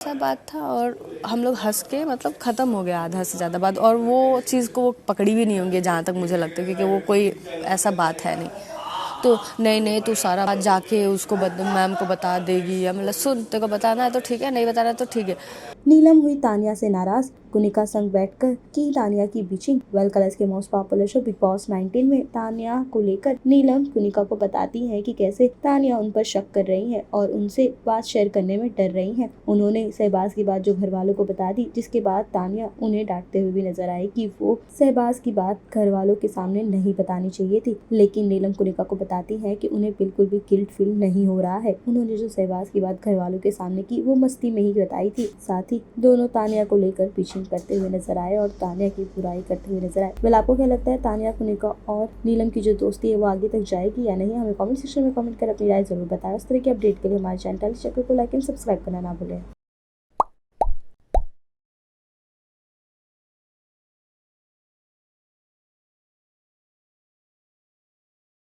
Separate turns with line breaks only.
ऐसा बात था और हम लोग हंस के मतलब ख़त्म हो गया आधा से ज़्यादा बात, और वो चीज़ को वो पकड़ी भी नहीं होंगी जहाँ तक मुझे लगता है, क्योंकि वो कोई ऐसा बात है नहीं। तो नहीं तू सारा बात जाके उसको मैम को बता देगी, या मतलब सुन तेरे को बताना है तो ठीक है, नहीं बताना है तो ठीक है।
नीलम हुई तानिया से नाराज, कुनिका संग बैठकर की तानिया की बीचिंग। वेल कलर्स के most popular show big boss 19 में तानिया को लेकर नीलम कुनिका को बताती हैं कि कैसे तानिया उन पर शक कर रही है और उनसे बात शेयर करने में डर रही है। उन्होंने शहबाज की बात जो घर वालों को बता दी, जिसके बाद तानिया उन्हें डांटते हुए भी नजर आई कि वो शहबाज की बात घर वालों के सामने नहीं बतानी चाहिए थी। लेकिन नीलम कुनिका को बताती है कि उन्हें बिल्कुल भी गिल्ट फील नहीं हो रहा है। उन्होंने जो शहबाज की बात घर वालों के सामने की वो मस्ती में ही बताई थी। साथ ही दोनों तानिया को लेकर पीछे करते हुए नजर आए और तानिया की बुराई करते हुए नजर आए। वेल आपको क्या लगता है, तानिया कुनिका और नीलम की जो दोस्ती है वो आगे तक जाएगी या नहीं? हमें कमेंट सेक्शन में कमेंट कर अपनी राय जरूर बताएं। इस तरह की अपडेट के लिए हमारे चैनल को लाइक एंड सब्सक्राइब करना ना भूलें।